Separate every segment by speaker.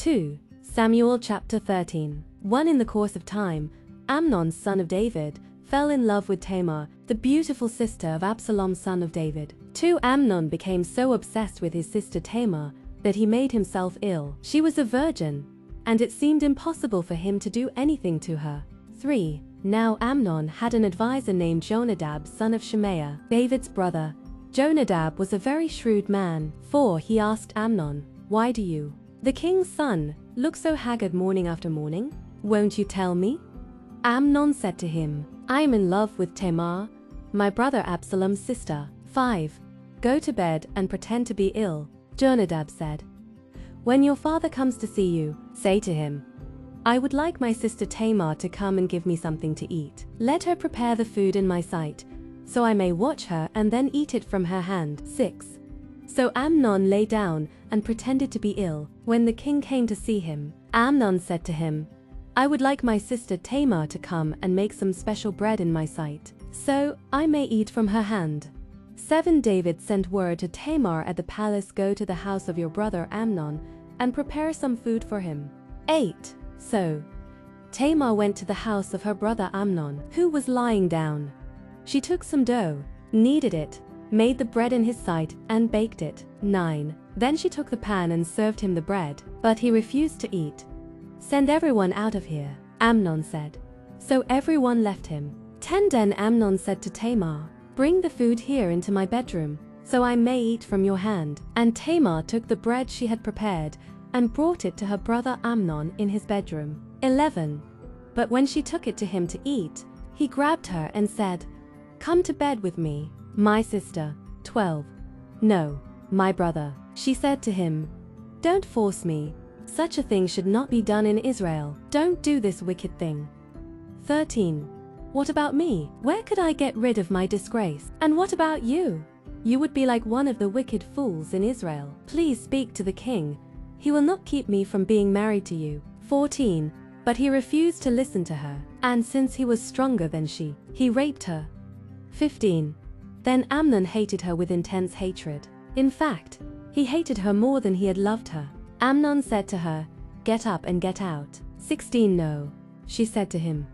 Speaker 1: 2 Samuel chapter 13. 1 In the course of time, Amnon son of David fell in love with Tamar, the beautiful sister of Absalom son of David. 2 Amnon became so obsessed with his sister Tamar that he made himself ill. She was a virgin, and it seemed impossible for him to do anything to her. 3 Now Amnon had an advisor named Jonadab son of Shemaiah, David's brother. Jonadab was a very shrewd man. 4 He asked Amnon, "Why do you, the king's son, look so haggard morning after morning? Won't you tell me?" Amnon said to him, "I am in love with Tamar, my brother Absalom's sister." 5 Go to bed and pretend to be ill. Jonadab said, "When your father comes to see you, say to him, 'I would like my sister Tamar to come and give me something to eat. Let her prepare the food in my sight, so I may watch her and then eat it from her hand.'" 6 So Amnon lay down and pretended to be ill. When the king came to see him, Amnon said to him, "I would like my sister Tamar to come and make some special bread in my sight, so I may eat from her hand." 7 David sent word to Tamar at the palace, "Go to the house of your brother Amnon and prepare some food for him." 8 So Tamar went to the house of her brother Amnon, who was lying down. She took some dough, kneaded it, made the bread in his sight, and baked it. 9 Then she took the pan and served him the bread, but he refused to eat. "Send everyone out of here," Amnon said. So everyone left him. 10 Then Amnon said to Tamar, "Bring the food here into my bedroom, so I may eat from your hand." And Tamar took the bread she had prepared and brought it to her brother Amnon in his bedroom. 11 But when she took it to him to eat, he grabbed her and said, "Come to bed with me, my sister." 12 "No, my brother," she said to him, "don't force me. Such a thing should not be done in Israel. Don't do this wicked thing." 13 "What about me? Where could I get rid of my disgrace? And what about you? You would be like one of the wicked fools in Israel. Please speak to the king. He will not keep me from being married to you." 14 But he refused to listen to her, and since he was stronger than she, he raped her. 15 Then Amnon hated her with intense hatred. In fact, he hated her more than he had loved her. Amnon said to her, "Get up and get out." 16 "No," she said to him.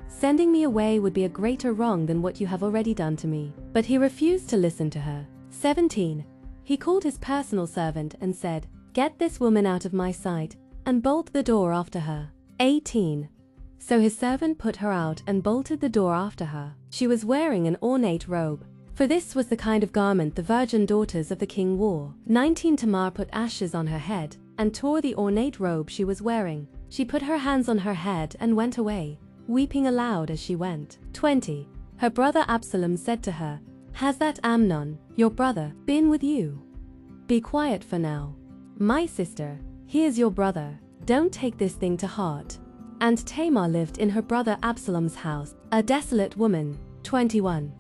Speaker 1: "Sending me away would be a greater wrong than what you have already done to me." But he refused to listen to her. 17 He called his personal servant and said, "Get this woman out of my sight, and bolt the door after her." 18 So his servant put her out and bolted the door after her. She was wearing an ornate robe, for this was the kind of garment the virgin daughters of the king wore. 19 Tamar put ashes on her head and tore the ornate robe she was wearing. She put her hands on her head and went away, weeping aloud as she went. 20 Her brother Absalom said to her, "Has that Amnon, your brother, been with you? Be quiet for now. My sister, he is your brother. Don't take this thing to heart." And Tamar lived in her brother Absalom's house, a desolate woman. 21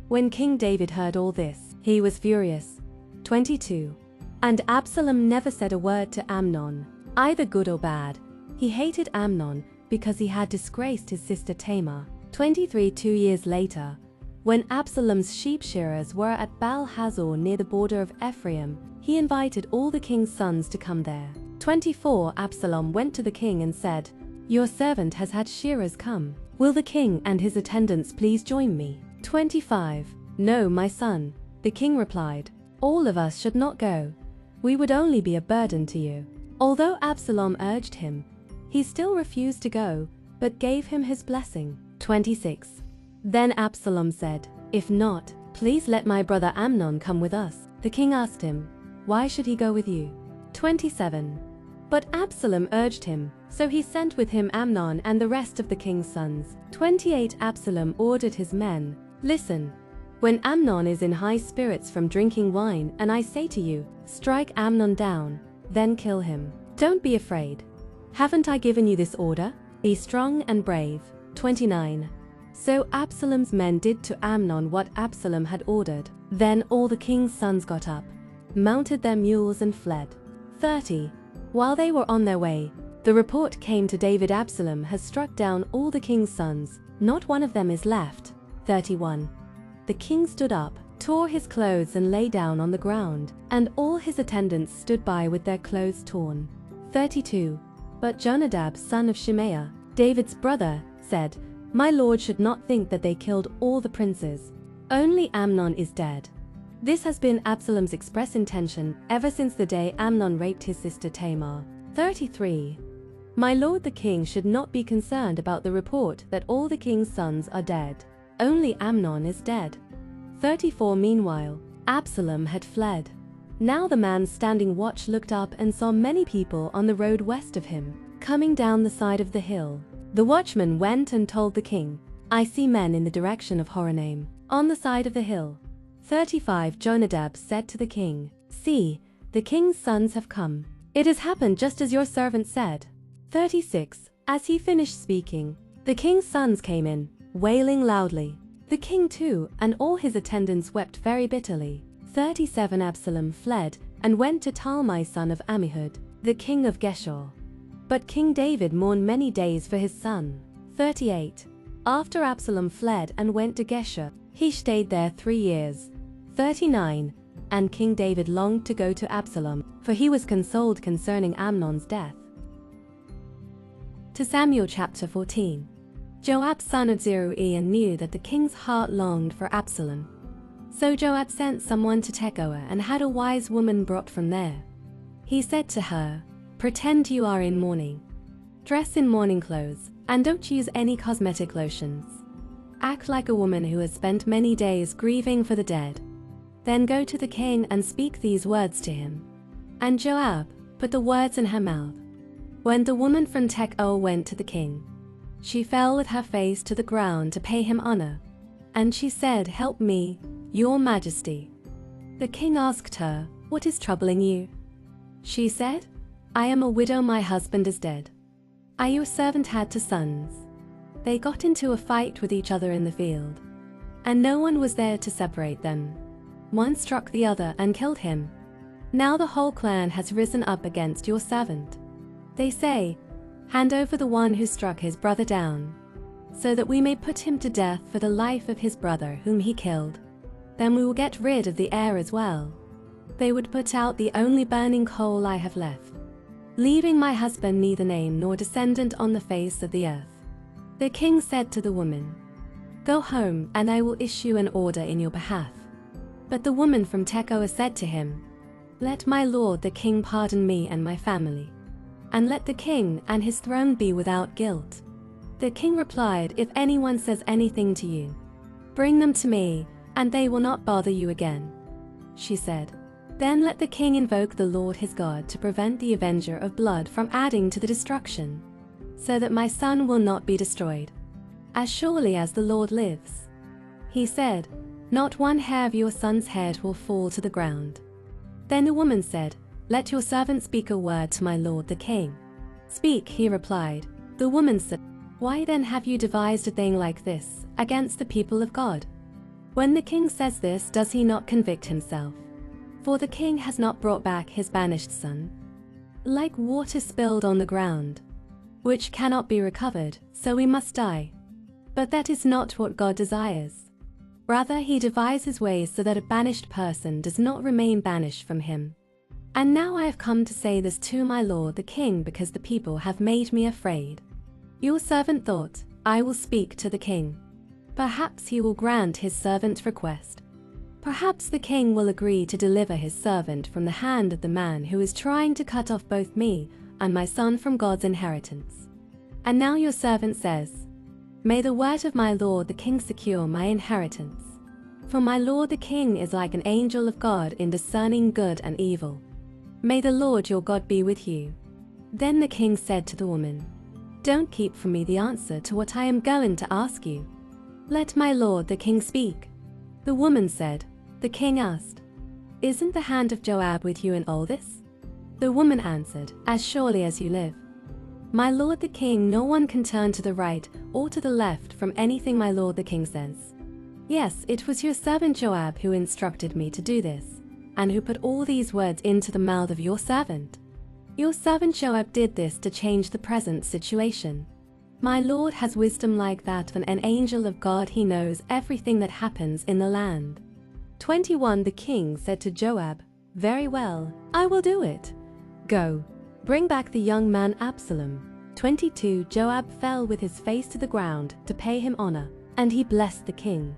Speaker 1: When King David heard all this, he was furious. 22 And Absalom never said a word to Amnon, either good or bad. He hated Amnon because he had disgraced his sister Tamar. 23 2 years later, when Absalom's sheep shearers were at Baal-Hazor near the border of Ephraim, he invited all the king's sons to come there. 24 Absalom went to the king and said, "Your servant has had shearers come. Will the king and his attendants please join me?" 25 "No, my son," the king replied. "All of us should not go. We would only be a burden to you." Although Absalom urged him, he still refused to go, but gave him his blessing. 26 Then Absalom said, "If not, please let my brother Amnon come with us." The king asked him, "Why should he go with you?" 27 But Absalom urged him, so he sent with him Amnon and the rest of the king's sons. 28 Absalom ordered his men, "Listen, when Amnon is in high spirits from drinking wine, and I say to you, 'Strike Amnon down,' then kill him. Don't be afraid. Haven't I given you this order? Be strong and brave." 29 So Absalom's men did to Amnon what Absalom had ordered. Then all the king's sons got up, mounted their mules and fled. 30 While they were on their way, the report came to David, "Absalom has struck down all the king's sons. Not one of them is left." 31 The king stood up, tore his clothes and lay down on the ground, and all his attendants stood by with their clothes torn. 32. But Jonadab, son of Shimeah, David's brother, said, "My lord should not think that they killed all the princes. Only Amnon is dead." This has been Absalom's express intention ever since the day Amnon raped his sister Tamar. 33. My lord the king should not be concerned about the report that all the king's sons are dead. Only Amnon is dead. 34. Meanwhile, Absalom had fled. Now the man standing watch looked up and saw many people on the road west of him, coming down the side of the hill. The watchman went and told the king, "I see men in the direction of Horonaim, on the side of the hill." 35. Jonadab said to the king, "See, the king's sons have come. It has happened just as your servant said." 36. As he finished speaking, the king's sons came in, wailing loudly. The king too, and all his attendants wept very bitterly. 37. Absalom fled, and went to Talmai son of Ammihud, the king of Geshur. But King David mourned many days for his son. 38. After Absalom fled and went to Geshur, he stayed there 3 years. 39. And King David longed to go to Absalom, for he was consoled concerning Amnon's death. To Samuel chapter 14. Joab son of Zeruiah knew that the king's heart longed for Absalom. So Joab sent someone to Tekoa and had a wise woman brought from there. He said to her, "Pretend you are in mourning. Dress in mourning clothes, and don't use any cosmetic lotions. Act like a woman who has spent many days grieving for the dead. Then go to the king and speak these words to him." And Joab put the words in her mouth. When the woman from Tekoa went to the king, she fell with her face to the ground to pay him honor. And she said, "Help me, your majesty." The king asked her, "What is troubling you?" She said, "I am a widow, my husband is dead. Your servant had 2 sons. They got into a fight with each other in the field, and no one was there to separate them. One struck the other and killed him. Now the whole clan has risen up against your servant. They say, 'Hand over the one who struck his brother down, so that we may put him to death for the life of his brother whom he killed. Then we will get rid of the heir as well.' They would put out the only burning coal I have left, leaving my husband neither name nor descendant on the face of the earth." The king said to the woman, "Go home, and I will issue an order in your behalf." But the woman from Tekoa said to him, "Let my lord the king pardon me and my family, and let the king and his throne be without guilt." The king replied, "If anyone says anything to you, bring them to me, and they will not bother you again." She said, "Then let the king invoke the Lord his God to prevent the avenger of blood from adding to the destruction, so that my son will not be destroyed, as surely as the Lord lives." He said, "Not one hair of your son's head will fall to the ground." Then the woman said, "Let your servant speak a word to my lord the king." "Speak," he replied. The woman said, "Why then have you devised a thing like this against the people of God? When the king says this, does he not convict himself? For the king has not brought back his banished son. Like water spilled on the ground, which cannot be recovered, so we must die. But that is not what God desires. Rather, he devises ways so that a banished person does not remain banished from him. And now I have come to say this to my lord the king because the people have made me afraid." Your servant thought, "I will speak to the king. Perhaps he will grant his servant's request. Perhaps the king will agree to deliver his servant from the hand of the man who is trying to cut off both me and my son from God's inheritance." And now your servant says, "May the word of my lord the king secure my inheritance. For my lord the king is like an angel of God in discerning good and evil. May the Lord your God be with you." Then the king said to the woman, "Don't keep from me the answer to what I am going to ask you. Let my lord the king speak." The woman said, The king asked, "Isn't the hand of Joab with you in all this?" The woman answered, "As surely as you live, my lord the king, no one can turn to the right or to the left from anything my lord the king says. Yes, it was your servant Joab who instructed me to do this, and who put all these words into the mouth of your servant. Your servant Joab did this to change the present situation. My lord has wisdom like that of an angel of God. He knows everything that happens in the land." 21. The king said to Joab, "Very well, I will do it. Go, Bring back the young man Absalom. 22 Joab fell with his face to the ground to pay him honor, and he blessed the king.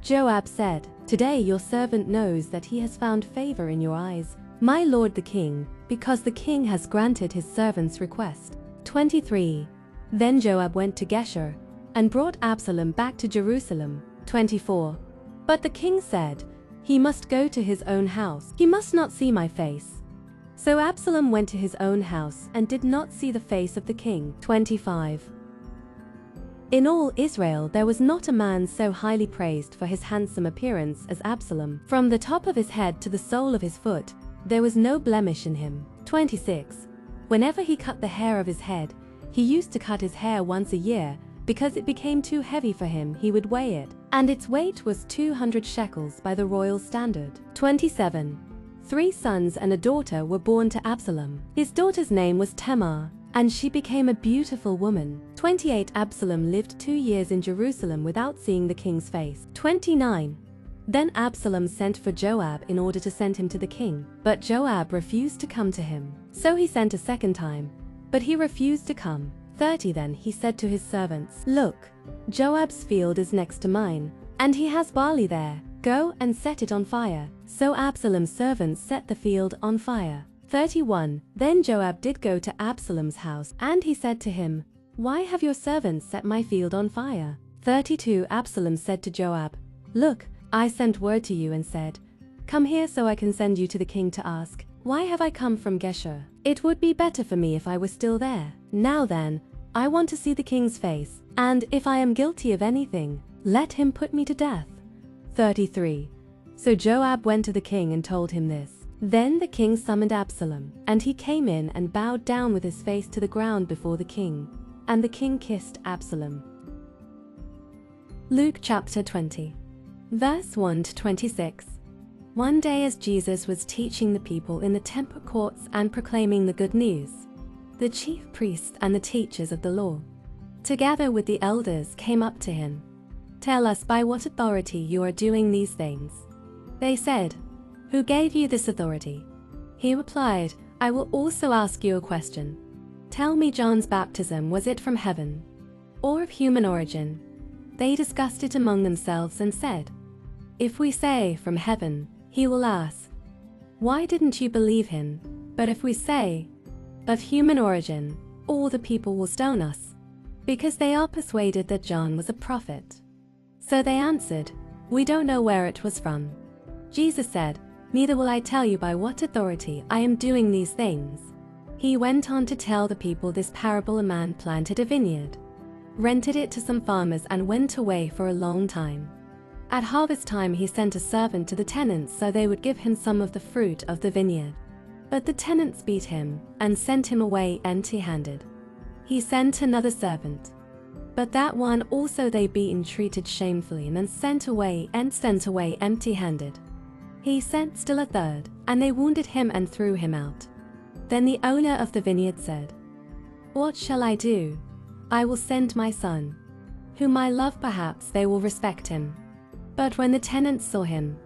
Speaker 1: Joab said, "Today your servant knows that he has found favor in your eyes, my lord the king, because the king has granted his servant's request." 23 Then Joab went to Geshur and brought Absalom back to Jerusalem. 24 But the king said, "He must go to his own house. He must not see my face." So Absalom went to his own house and did not see the face of the king. 25 In all Israel there was not a man so highly praised for his handsome appearance as Absalom. From the top of his head to the sole of his foot, there was no blemish in him. 26 Whenever he cut the hair of his head, he used to cut his hair once a year, because it became too heavy for him. He would weigh it, and its weight was 200 shekels by the royal standard. 27 3 sons and a daughter were born to Absalom. His daughter's name was Tamar, and she became a beautiful woman. 28 Absalom lived 2 years in Jerusalem without seeing the king's face. 29 Then Absalom sent for Joab in order to send him to the king, but Joab refused to come to him. So he sent a second time, but he refused to come. 30 Then he said to his servants, "Look, Joab's field is next to mine, and he has barley there. Go and set it on fire." So Absalom's servants set the field on fire. 31 Then Joab did go to Absalom's house, and he said to him, "Why have your servants set my field on fire?" 32 Absalom said to Joab, "Look, I sent word to you and said, 'Come here so I can send you to the king to ask, why have I come from Geshur? It would be better for me if I were still there. Now then, I want to see the king's face, and if I am guilty of anything, let him put me to death.'" 33 So Joab went to the king and told him this. Then the king summoned Absalom, and he came in and bowed down with his face to the ground before the king, and the king kissed Absalom. Luke chapter 20, verse 1 to 26. One day as Jesus was teaching the people in the temple courts and proclaiming the good news, the chief priests and the teachers of the law, together with the elders, came up to him. "Tell us by what authority you are doing these things." They said, "Who gave you this authority?" He replied, "I will also ask you a question. Tell me, John's baptism, was it from heaven or of human origin?" They discussed it among themselves and said, "If we say from heaven, he will ask, 'Why didn't you believe him?' But if we say, 'of human origin,' all the people will stone us, because they are persuaded that John was a prophet." So they answered, "We don't know where it was from." Jesus said, "Neither will I tell you by what authority I am doing these things." He went on to tell the people this parable. A man planted a vineyard, rented it to some farmers, and went away for a long time. At harvest time he sent a servant to the tenants so they would give him some of the fruit of the vineyard. But the tenants beat him and sent him away empty-handed. He sent another servant, but that one also they beat and treated shamefully, and then sent away empty-handed. He sent still a third, and they wounded him and threw him out. Then the owner of the vineyard said, "What shall I do? I will send my son, whom I love, perhaps they will respect him." But when the tenants saw him,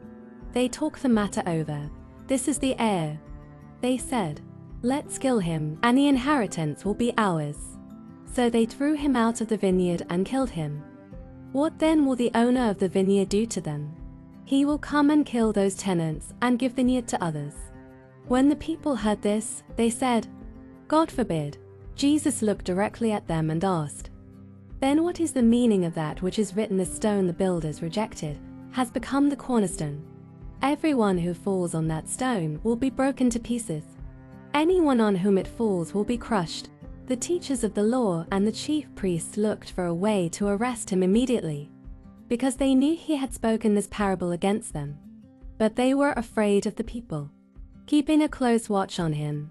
Speaker 1: they talked the matter over. "This is the heir," they said. "Let's kill him, and the inheritance will be ours." So they threw him out of the vineyard and killed him. What then will the owner of the vineyard do to them? He will come and kill those tenants and give the vineyard to others. When the people heard this, they said, "God forbid." Jesus looked directly at them and asked, "Then what is the meaning of that which is written, 'The stone the builders rejected has become the cornerstone'? Everyone who falls on that stone will be broken to pieces. Anyone on whom it falls will be crushed." The teachers of the law and the chief priests looked for a way to arrest him immediately, because they knew he had spoken this parable against them. But they were afraid of the people, keeping a close watch on him.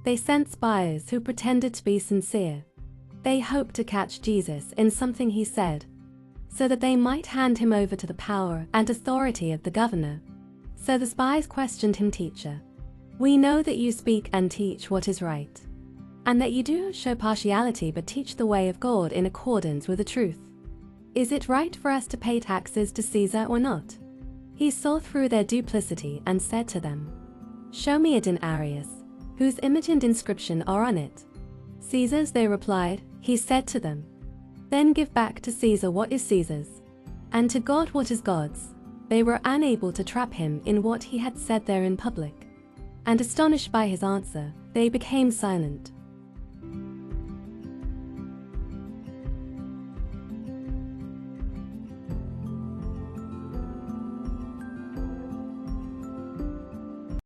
Speaker 1: They sent spies who pretended to be sincere. They hoped to catch Jesus in something he said, so that they might hand him over to the power and authority of the governor. So the spies questioned him, "Teacher, we know that you speak and teach what is right, and that you do not show partiality but teach the way of God in accordance with the truth. Is it right for us to pay taxes to Caesar or not?" He saw through their duplicity and said to them, "Show me a denarius." whose image and inscription are on it?" "Caesar's," they replied. He said to them, "Then give back to Caesar what is Caesar's, and to God what is God's." They were unable to trap him in what he had said there in public, and astonished by his answer, they became silent.